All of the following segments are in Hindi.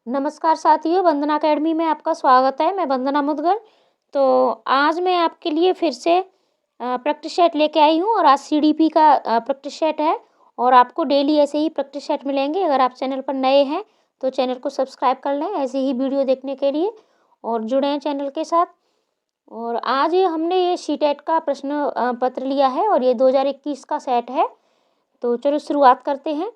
नमस्कार साथियों, वंदना अकेडमी में आपका स्वागत है। मैं वंदना मुदगल। तो आज मैं आपके लिए फिर से प्रैक्टिस सेट लेके आई हूँ और आज सीडीपी का प्रैक्टिस सेट है और आपको डेली ऐसे ही प्रैक्टिस सेट मिलेंगे। अगर आप चैनल पर नए हैं तो चैनल को सब्सक्राइब कर लें ऐसे ही वीडियो देखने के लिए और जुड़े हैं चैनल के साथ। और आज हमने ये सीटेट का प्रश्न पत्र लिया है और ये 2021 का सेट है। तो चलो शुरुआत करते हैं।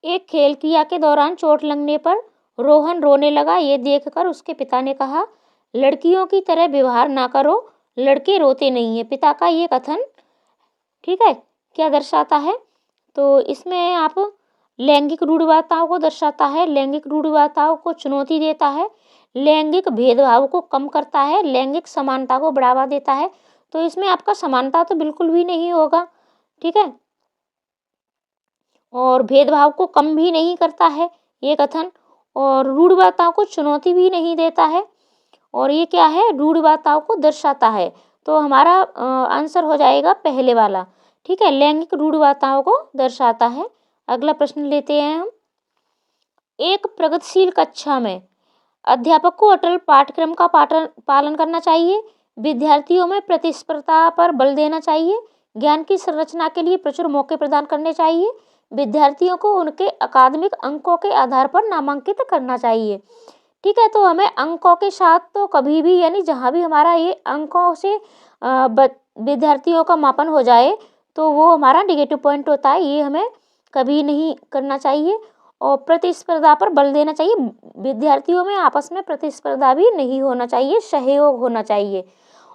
एक खेल क्रिया के दौरान चोट लगने पर रोहन रोने लगा। ये देखकर उसके पिता ने कहा, लड़कियों की तरह व्यवहार ना करो, लड़के रोते नहीं है। पिता का ये कथन ठीक है क्या दर्शाता है? तो इसमें आप लैंगिक रूढ़िवादिताओं को दर्शाता है, लैंगिक रूढ़िवादिताओं को चुनौती देता है, लैंगिक भेदभाव को कम करता है, लैंगिक समानता को बढ़ावा देता है। तो इसमें आपका समानता तो बिल्कुल भी नहीं होगा, ठीक है, और भेदभाव को कम भी नहीं करता है ये कथन, और रूढ़िवादिताओं को चुनौती भी नहीं देता है, और ये क्या है, रूढ़िवादिताओं को दर्शाता है। तो हमारा आंसर हो जाएगा पहले वाला, ठीक है, लैंगिक रूढ़िवादिताओं को दर्शाता है। अगला प्रश्न लेते हैं हम। एक प्रगतिशील कक्षा में अध्यापक को अटल पाठ्यक्रम का पालन करना चाहिए, विद्यार्थियों में प्रतिस्पर्धा पर बल देना चाहिए, ज्ञान की संरचना के लिए प्रचुर मौके प्रदान करने चाहिए, विद्यार्थियों को उनके अकादमिक अंकों के आधार पर नामांकित करना चाहिए। ठीक है, तो हमें अंकों के साथ तो कभी भी, यानी जहाँ भी हमारा ये अंकों से विद्यार्थियों का मापन हो जाए तो वो हमारा नेगेटिव पॉइंट होता है, ये हमें कभी नहीं करना चाहिए। और प्रतिस्पर्धा पर बल देना चाहिए, विद्यार्थियों में आपस में प्रतिस्पर्धा भी नहीं होना चाहिए, सहयोग होना चाहिए।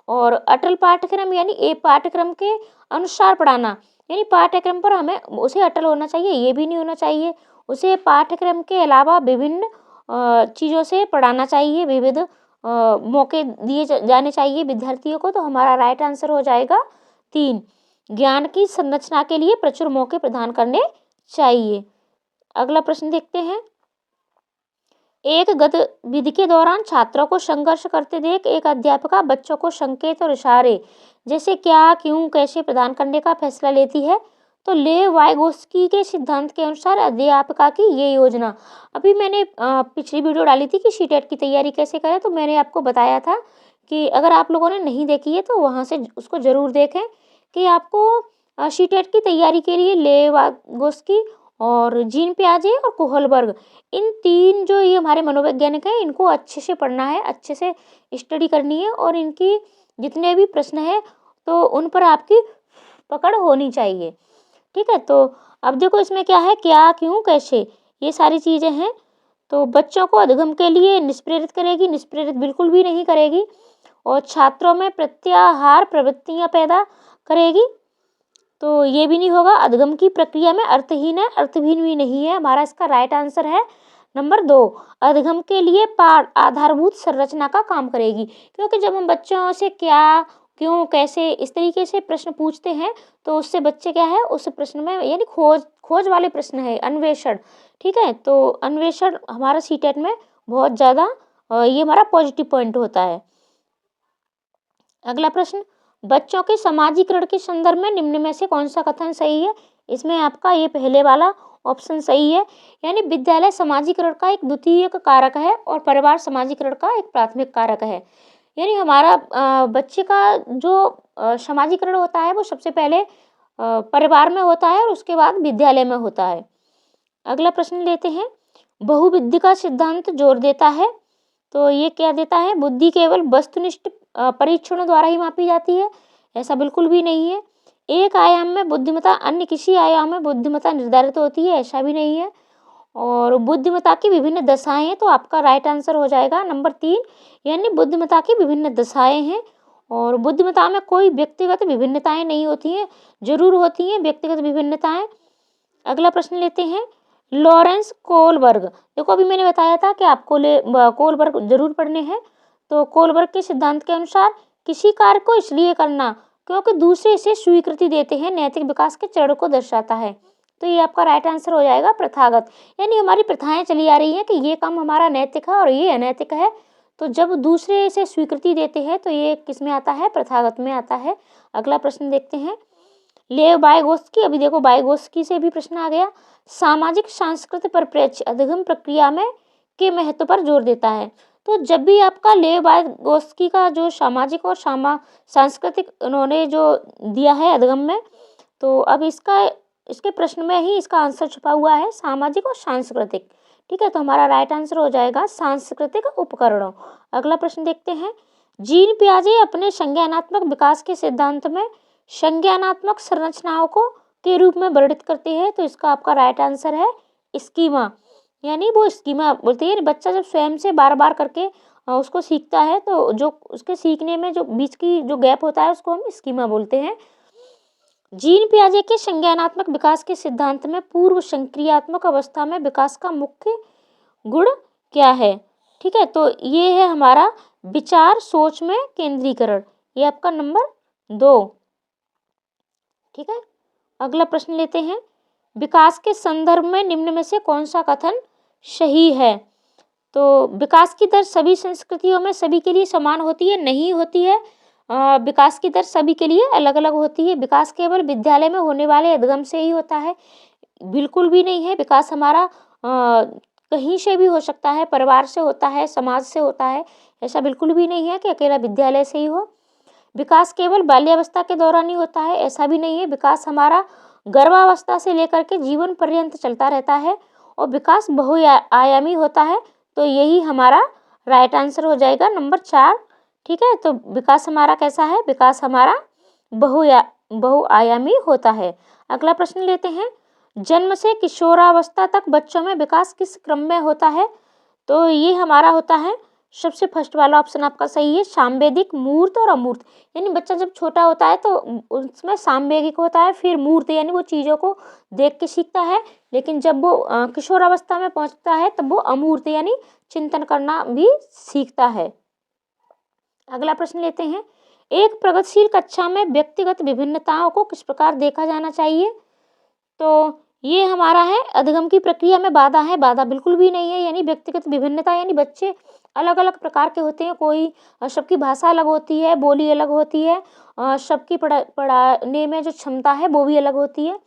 और अटल पाठ्यक्रम यानी एक पाठ्यक्रम के अनुसार पढ़ाना, यानी पाठ्यक्रम पर हमें उसे अटल होना चाहिए, ये भी नहीं होना चाहिए। उसे पाठ्यक्रम के अलावा विभिन्न चीज़ों से पढ़ाना चाहिए, विविध मौके दिए जाने चाहिए विद्यार्थियों को। तो हमारा राइट आंसर हो जाएगा 3, ज्ञान की संरचना के लिए प्रचुर मौके प्रदान करने चाहिए। अगला प्रश्न देखते हैं। एक गतिविधि के दौरान छात्रों को संघर्ष करते देख एक अध्यापिका बच्चों को संकेत और इशारे जैसे क्या, क्यों, कैसे प्रदान करने का फैसला लेती है। तो लेव-वाइगोत्स्की के सिद्धांत के अनुसार अध्यापिका की ये योजना, अभी मैंने पिछली वीडियो डाली थी कि सीटेट की तैयारी कैसे करें, तो मैंने आपको बताया था कि अगर आप लोगों ने नहीं देखी है तो वहाँ से उसको ज़रूर देखें कि आपको सीटेट की तैयारी के लिए लेव-वाइगोत्स्की और जीन पियाजे और कोहलबर्ग, इन 3 जो ये हमारे मनोवैज्ञानिक हैं, इनको अच्छे से पढ़ना है, अच्छे से स्टडी करनी है और इनकी जितने भी प्रश्न हैं तो उन पर आपकी पकड़ होनी चाहिए। ठीक है, तो अब देखो इसमें क्या है, क्या, क्यों, कैसे, ये सारी चीज़ें हैं। तो बच्चों को अधिगम के लिए निष्प्रेरित करेगी, निष्प्रेरित बिल्कुल भी नहीं करेगी, और छात्रों में प्रत्याहार प्रवृत्तियाँ पैदा करेगी, तो ये भी नहीं होगा। अधिगम की प्रक्रिया में अर्थहीन है, अर्थहीन भी नहीं है। हमारा इसका राइट आंसर है नंबर 2, अधिगम के लिए पाठ आधारभूत संरचना का काम करेगी, क्योंकि जब हम बच्चों से क्या, क्यों, कैसे इस तरीके से प्रश्न पूछते हैं तो उससे बच्चे क्या है, उस प्रश्न में यानी खोज वाले प्रश्न है, अन्वेषण। ठीक है, तो अन्वेषण हमारा सीटेट में बहुत ज़्यादा ये हमारा पॉजिटिव पॉइंट होता है। अगला प्रश्न, बच्चों के समाजीकरण के संदर्भ में निम्न में से कौन सा कथन सही है? इसमें आपका ये पहले वाला ऑप्शन सही है, यानी विद्यालय समाजीकरण का एक द्वितीयक कारक है और परिवार समाजीकरण का एक प्राथमिक कारक है। यानी हमारा बच्चे का जो समाजीकरण होता है वो सबसे पहले परिवार में होता है और उसके बाद विद्यालय में होता है। अगला प्रश्न लेते हैं। बहुबुद्धि का सिद्धांत जोर देता है, तो ये क्या देता है, बुद्धि केवल वस्तुनिष्ठ परीक्षणों द्वारा ही मापी जाती है, ऐसा बिल्कुल भी नहीं है। एक आयाम में बुद्धिमत्ता अन्य किसी आयाम में बुद्धिमत्ता निर्धारित होती है, ऐसा भी नहीं है। और बुद्धिमत्ता की विभिन्न दशाएं हैं, तो आपका राइट आंसर हो जाएगा नंबर 3, यानी बुद्धिमत्ता की विभिन्न दशाएं हैं। और बुद्धिमत्ता में कोई व्यक्तिगत विभिन्नताएं नहीं होती हैं, जरूर होती हैं व्यक्तिगत विभिन्नताएं। अगला प्रश्न लेते हैं। लॉरेंस कोलबर्ग, देखो अभी मैंने बताया था कि आपको कोलबर्ग जरूर पढ़ने हैं। तो कोलबर्ग के सिद्धांत के अनुसार किसी कार्य को इसलिए करना क्योंकि दूसरे इसे स्वीकृति देते हैं, नैतिक विकास के चरण को दर्शाता है। तो ये आपका राइट आंसर हो जाएगा प्रथागत, यानी हमारी प्रथाएं चली आ रही हैं कि ये काम हमारा नैतिक है और ये अनैतिक है, तो जब दूसरे इसे स्वीकृति देते हैं तो ये किस में आता है, प्रथागत में आता है। अगला प्रश्न देखते हैं। लेव वाइगोत्स्की, अभी देखो वाइगोत्स्की से भी प्रश्न आ गया। सामाजिक सांस्कृतिक परिप्रेक्ष्य अधिगम प्रक्रिया में के महत्व पर जोर देता है। तो जब भी आपका लेव वाइगोत्स्की का जो सामाजिक और सांस्कृतिक उन्होंने जो दिया है अधिगम में, तो अब इसके प्रश्न में ही इसका आंसर छुपा हुआ है, सामाजिक और सांस्कृतिक। ठीक है, तो हमारा राइट आंसर हो जाएगा सांस्कृतिक उपकरणों। अगला प्रश्न देखते हैं। जीन पियाजे अपने संज्ञानात्मक विकास के सिद्धांत में संज्ञानात्मक संरचनाओं को के रूप में वर्णित करते हैं। तो इसका आपका राइट आंसर है स्कीमा, यानी वो स्कीमा बोलते हैं। बच्चा जब स्वयं से बार बार करके उसको सीखता है, तो जो उसके सीखने में जो बीच की जो गैप होता है उसको हम स्कीमा बोलते हैं। जीन पियाजे के संज्ञानात्मक विकास के सिद्धांत में पूर्व संक्रियात्मक अवस्था में विकास का मुख्य गुण क्या है? ठीक है, तो ये है हमारा विचार सोच में केंद्रीकरण, ये आपका नंबर 2। ठीक है, अगला प्रश्न लेते हैं। विकास के संदर्भ में निम्न में से कौन सा कथन सही है? तो विकास की दर सभी संस्कृतियों में सभी के लिए समान होती है? नहीं होती है। विकास की दर सभी के लिए अलग अलग होती है। विकास केवल विद्यालय में होने वाले अधिगम से ही होता है? बिल्कुल भी नहीं है। विकास हमारा कहीं से भी हो सकता है, परिवार से होता है, समाज से होता है, ऐसा बिल्कुल भी नहीं है कि अकेला विद्यालय से ही हो। विकास केवल बाल्यावस्था के दौरान ही होता है? ऐसा भी नहीं है। विकास हमारा गर्भावस्था से लेकर के जीवन पर्यंत चलता रहता है और विकास बहुआयामी होता है। तो यही हमारा राइट आंसर हो जाएगा नंबर 4। ठीक है, तो विकास हमारा कैसा है? विकास हमारा बहुआयामी होता है। अगला प्रश्न लेते हैं। जन्म से किशोरावस्था तक बच्चों में विकास किस क्रम में होता है? तो ये हमारा होता है, सबसे फर्स्ट वाला ऑप्शन आपका सही है, सांवेदिक, मूर्त और अमूर्त। यानी बच्चा जब छोटा होता है तो उसमें सांवेगिक होता है, फिर मूर्त यानी वो चीज़ों को देख के सीखता है, लेकिन जब वो किशोरावस्था में पहुंचता है तब वो अमूर्त यानी चिंतन करना भी सीखता है। अगला प्रश्न लेते हैं। एक प्रगतिशील कक्षा में व्यक्तिगत विभिन्नताओं को किस प्रकार देखा जाना चाहिए? तो ये हमारा है अधिगम की प्रक्रिया में बाधा है? बाधा बिल्कुल भी नहीं है। यानी व्यक्तिगत विभिन्नता यानी बच्चे अलग अलग प्रकार के होते हैं। कोई सबकी भाषा अलग होती है, बोली अलग होती है, सबकी पढ़ाने में जो क्षमता है वो भी अलग होती है।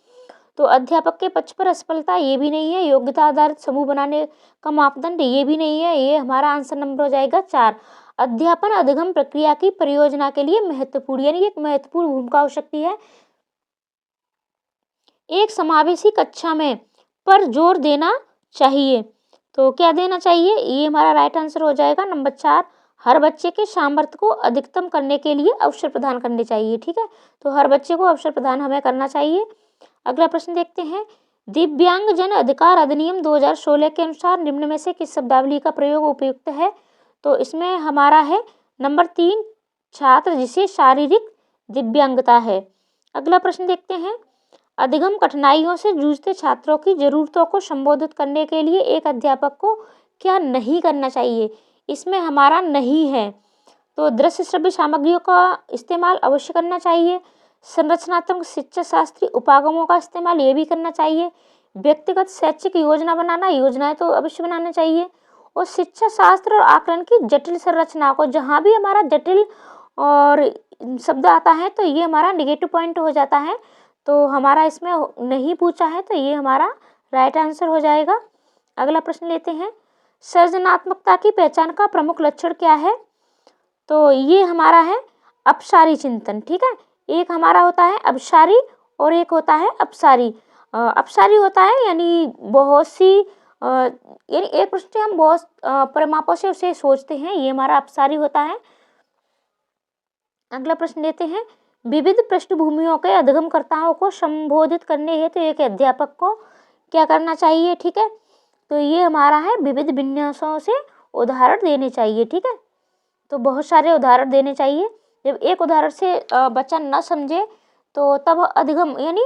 तो अध्यापक के पक्ष पर असफलता ये भी नहीं है। योग्यता आधारित समूह बनाने का मापदंड ये भी नहीं है। ये हमारा आंसर नंबर हो जाएगा 4। अध्यापन अधिगम प्रक्रिया की परियोजना के लिए महत्वपूर्ण यानी एक महत्वपूर्ण भूमिका हो सकती है। एक समावेशी कक्षा में पर जोर देना चाहिए। तो क्या देना चाहिए? ये हमारा राइट आंसर हो जाएगा नंबर 4। हर बच्चे के सामर्थ्य को अधिकतम करने के लिए अवसर प्रदान करने चाहिए। ठीक है, तो हर बच्चे को अवसर प्रदान हमें करना चाहिए। अगला प्रश्न देखते हैं। दिव्यांग जन अधिकार अधिनियम 2016 के अनुसार निम्न में से किस शब्दावली का प्रयोग उपयुक्त है? तो इसमें हमारा है नंबर 3, छात्र जिसे शारीरिक दिव्यांगता है। अगला प्रश्न देखते हैं। अधिगम कठिनाइयों से जूझते छात्रों की जरूरतों को संबोधित करने के लिए एक अध्यापक को क्या नहीं करना चाहिए? इसमें हमारा नहीं है। तो दृश्य श्रव्य सामग्रियों का इस्तेमाल अवश्य करना चाहिए। संरचनात्मक शिक्षा शास्त्री उपागमों का इस्तेमाल ये भी करना चाहिए। व्यक्तिगत शैक्षिक योजना बनाना, योजनाएं तो अवश्य बनाना चाहिए। और शिक्षा शास्त्र और आकलन की जटिल संरचना को, जहाँ भी हमारा जटिल और शब्द आता है तो ये हमारा नेगेटिव पॉइंट हो जाता है। तो हमारा इसमें नहीं पूछा है, तो ये हमारा राइट आंसर हो जाएगा। अगला प्रश्न लेते हैं। सृजनात्मकता की पहचान का प्रमुख लक्षण क्या है? तो ये हमारा है अपसारी चिंतन। ठीक है, एक हमारा होता है अपसारी और एक होता है अपसारी। अपसारी होता है यानी बहुत सी यानी एक प्रश्न से हम बहुत परिमापों से उसे सोचते हैं, ये हमारा अपसारी होता है। अगला प्रश्न लेते हैं। विविध पृष्ठभूमियों के अधिगमकर्ताओं को संबोधित करने हेतु एक अध्यापक को क्या करना चाहिए? ठीक है, तो ये हमारा है विविध विन्यासों से उदाहरण देने चाहिए। ठीक है, तो बहुत सारे उदाहरण देने चाहिए। जब एक उदाहरण से बच्चा न समझे तो तब अधिगम यानी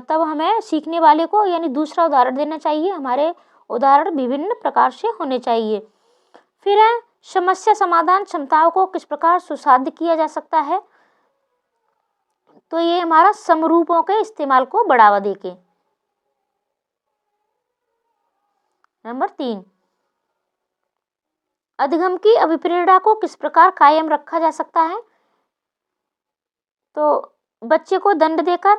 तब हमें सीखने वाले को यानी दूसरा उदाहरण देना चाहिए। हमारे उदाहरण विभिन्न प्रकार से होने चाहिए। फिर है समस्या समाधान क्षमताओं को किस प्रकार सुसाध्य किया जा सकता है? तो ये हमारा समरूपों के इस्तेमाल को बढ़ावा देके। नंबर 3, अधिगम की अभिप्रेरणा को किस प्रकार कायम रखा जा सकता है? तो बच्चे को दंड देकर,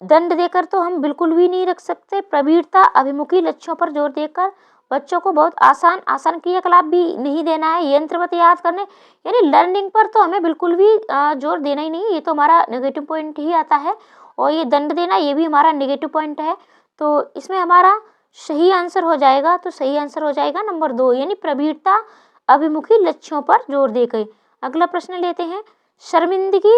दंड देकर तो हम बिल्कुल भी नहीं रख सकते। प्रवीणता अभिमुखी लक्ष्यों पर जोर देकर बच्चों को बहुत आसान आसान क्रियाकलाप भी नहीं देना है। यंत्रवत याद करने यानी लर्निंग पर तो हमें बिल्कुल भी जोर देना ही नहीं, ये तो हमारा नेगेटिव पॉइंट ही आता है। और ये दंड देना ये भी हमारा नेगेटिव पॉइंट है। तो इसमें हमारा सही आंसर हो जाएगा, तो सही आंसर हो जाएगा नंबर 2 यानी प्रवीणता अभिमुखी लक्ष्यों पर जोर देकर। अगला प्रश्न लेते हैं। शर्मिंदगी,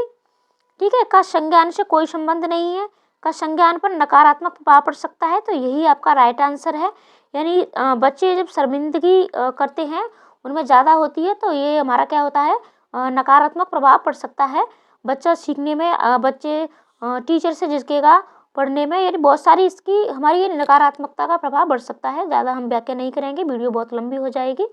ठीक है, का संज्ञान से कोई संबंध नहीं है, का संज्ञान पर नकारात्मक प्रभाव पड़ सकता है, तो यही आपका राइट आंसर है। यानी बच्चे जब शर्मिंदगी करते हैं, उनमें ज़्यादा होती है, तो ये हमारा क्या होता है, नकारात्मक प्रभाव पड़ सकता है बच्चा सीखने में। बच्चे टीचर से झिझकेगा पढ़ने में, यानी बहुत सारी इसकी हमारी नकारात्मकता का प्रभाव बढ़ सकता है। ज़्यादा हम व्याख्या नहीं करेंगे, वीडियो बहुत लंबी हो जाएगी।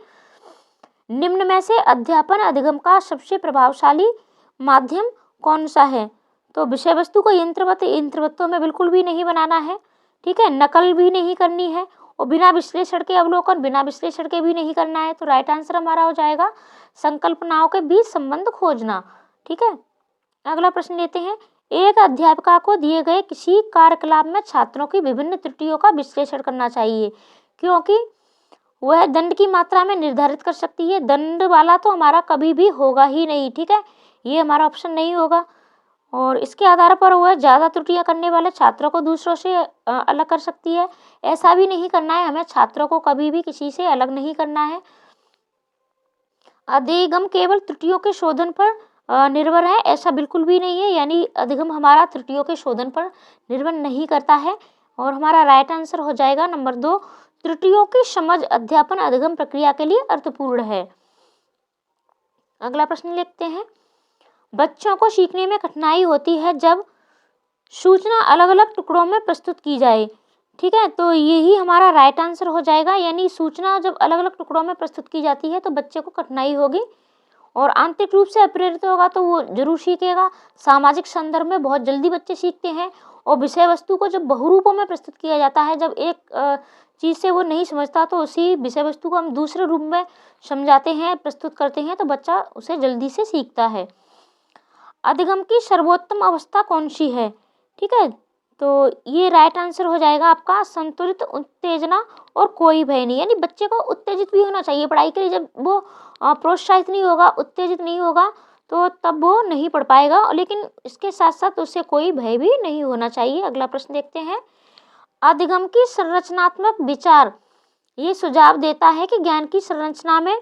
निम्न में से अध्यापन अधिगम का सबसे प्रभावशाली माध्यम कौन सा है, तो विषय वस्तु को यंत्रवत तो हमें बिल्कुल भी नहीं बनाना है, ठीक है, नकल भी नहीं करनी है, और बिना विश्लेषण के अवलोकन बिना विश्लेषण के भी नहीं करना है। तो राइट आंसर हमारा हो जाएगा संकल्पनाओं के बीच संबंध खोजना, ठीक है। अगला प्रश्न लेते हैं। एक अध्यापिका को दिए गए किसी कार्यकलाप में छात्रों की विभिन्न त्रुटियों का विश्लेषण करना चाहिए, क्योंकि वह दंड की मात्रा में निर्धारित कर सकती है। दंड वाला तो हमारा कभी भी होगा ही नहीं, ठीक है, ये हमारा ऑप्शन नहीं होगा। और इसके आधार पर वह ज़्यादा त्रुटियां करने वाले छात्रों को दूसरों से अलग कर सकती है। ऐसा भी नहीं करना है, हमें छात्रों को कभी भी किसी से अलग नहीं करना है। अधिगम केवल त्रुटियों के शोधन पर निर्भर है, ऐसा बिल्कुल भी नहीं है, यानी अधिगम हमारा त्रुटियों के शोधन पर निर्भर नहीं करता है। और हमारा राइट आंसर हो जाएगा नंबर 2, त्रुटियों की समझ अध्यापन अधिगम प्रक्रिया के लिए अर्थपूर्ण है। अगला प्रश्न लिखते हैं। बच्चों को सीखने में कठिनाई होती है जब सूचना अलग अलग टुकड़ों में प्रस्तुत की जाए, ठीक है, तो यही हमारा राइट आंसर हो जाएगा। यानी सूचना जब अलग अलग टुकड़ों में प्रस्तुत की जाती है तो बच्चे को कठिनाई होगी, और आंतरिक रूप से अप्रेरित होगा तो वो जरूर सीखेगा। सामाजिक संदर्भ में बहुत जल्दी बच्चे सीखते हैं, और विषय वस्तु को जब बहुरूपों में प्रस्तुत किया जाता है, जब एक चीज़ से वो नहीं समझता तो उसी विषय वस्तु को हम दूसरे रूप में समझाते हैं, प्रस्तुत करते हैं, तो बच्चा उसे जल्दी से सीखता है। अधिगम की सर्वोत्तम अवस्था कौन सी है, ठीक है, तो ये राइट आंसर हो जाएगा आपका संतुलित उत्तेजना और कोई भय नहीं। यानी बच्चे को उत्तेजित भी होना चाहिए पढ़ाई के लिए, जब वो प्रोत्साहित नहीं होगा, उत्तेजित नहीं होगा, तो तब वो नहीं पढ़ पाएगा, लेकिन इसके साथ साथ उससे कोई भय भी नहीं होना चाहिए। अगला प्रश्न देखते हैं। अधिगम की संरचनात्मक विचार ये सुझाव देता है कि ज्ञान की संरचना में,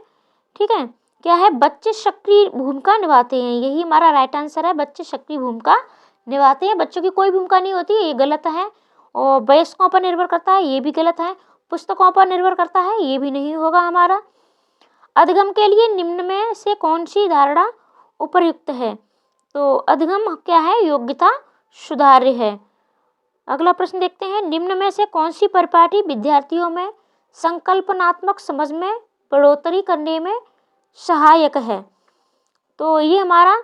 ठीक है, क्या है, बच्चे सक्रिय भूमिका निभाते हैं, यही हमारा राइट आंसर है। बच्चे सक्रिय भूमिका निभाते हैं, बच्चों की कोई भूमिका नहीं होती, ये गलत है। और वयस्कों पर निर्भर करता है, ये भी गलत है। पुस्तकों पर निर्भर करता है, ये भी नहीं होगा हमारा। अधिगम के लिए निम्न में से कौन सी धारणा उपयुक्त है, तो अधिगम क्या है, योग्यता सुधार्य है। अगला प्रश्न देखते हैं। निम्न में से कौन सी परिपाटी विद्यार्थियों में संकल्पनात्मक समझ में बढ़ोतरी करने में सहायक है, तो ये हमारा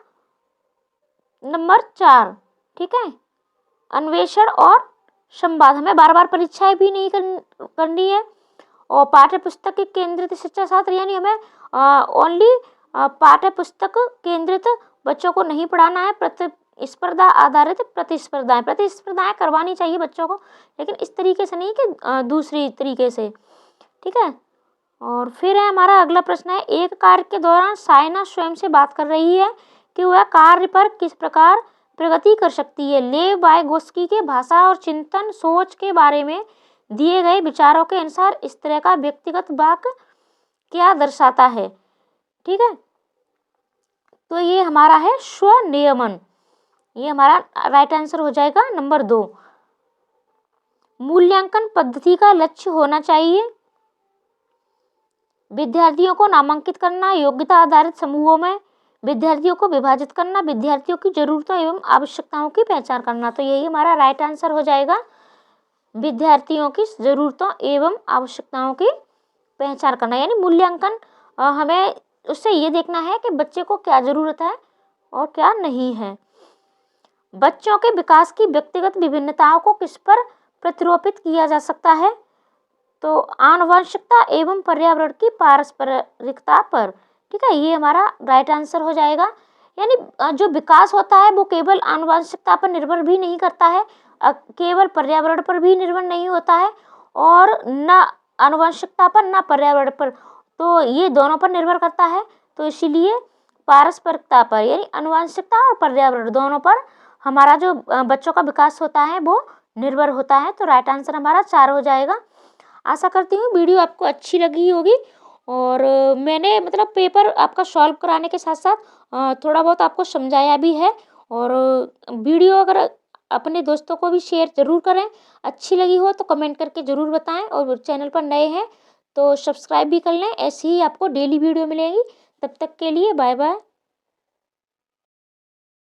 नंबर 4, ठीक है, अन्वेषण और संवाद। हमें बार बार परीक्षाएं भी नहीं करनी है, और पाठ्य पुस्तक के केंद्रित शिक्षा शास्त्र, यानी हमें ओनली पाठ्य पुस्तक केंद्रित बच्चों को नहीं पढ़ाना है। प्रतिस्पर्धा आधारित प्रतिस्पर्धाएं करवानी चाहिए बच्चों को, लेकिन इस तरीके से नहीं कि दूसरी तरीके से, ठीक है। और फिर है हमारा अगला प्रश्न है। एक कार्य के दौरान सायना स्वयं से बात कर रही है कि वह कार्य पर किस प्रकार प्रगति कर सकती है। लेव वाइगोत्स्की के भाषा और चिंतन सोच के बारे में दिए गए विचारों के अनुसार इस तरह का व्यक्तिगत वाक्य क्या दर्शाता है, ठीक है, तो ये हमारा है स्वनियमन, ये हमारा राइट आंसर हो जाएगा नंबर 2। मूल्यांकन पद्धति का लक्ष्य होना चाहिए विद्यार्थियों को नामांकित करना, योग्यता आधारित समूहों में विद्यार्थियों को विभाजित करना, विद्यार्थियों की जरूरतों एवं आवश्यकताओं की पहचान करना, तो यही हमारा राइट आंसर हो जाएगा। विद्यार्थियों की जरूरतों एवं आवश्यकताओं की पहचान करना, यानी मूल्यांकन हमें उससे ये देखना है कि बच्चे को क्या जरूरत है और क्या नहीं है। बच्चों के विकास की व्यक्तिगत विभिन्नताओं को किस पर प्रतिरोपित किया जा सकता है, तो आनुवंशिकता एवं पर्यावरण की पारस्परिकता पर, ठीक है, ये हमारा राइट आंसर हो जाएगा। यानी जो विकास होता है वो केवल आनुवंशिकता पर निर्भर भी नहीं करता है, केवल पर्यावरण पर भी निर्भर नहीं होता है और न आनुवंशिकता पर न पर्यावरण पर, तो ये दोनों पर निर्भर करता है। तो इसीलिए पारस्परिकता पर यानी आनुवंशिकता और पर्यावरण दोनों पर हमारा जो बच्चों का विकास होता है वो निर्भर होता है। तो राइट आंसर हमारा 4 हो जाएगा। आशा करती हूँ वीडियो आपको अच्छी लगी होगी और मैंने मतलब पेपर आपका सॉल्व कराने के साथ साथ थोड़ा बहुत आपको समझाया भी है। और वीडियो अगर अपने दोस्तों को भी शेयर ज़रूर करें, अच्छी लगी हो तो कमेंट करके ज़रूर बताएं और चैनल पर नए हैं तो सब्सक्राइब भी कर लें। ऐसी ही आपको डेली वीडियो मिलेगी। तब तक के लिए बाय बाय।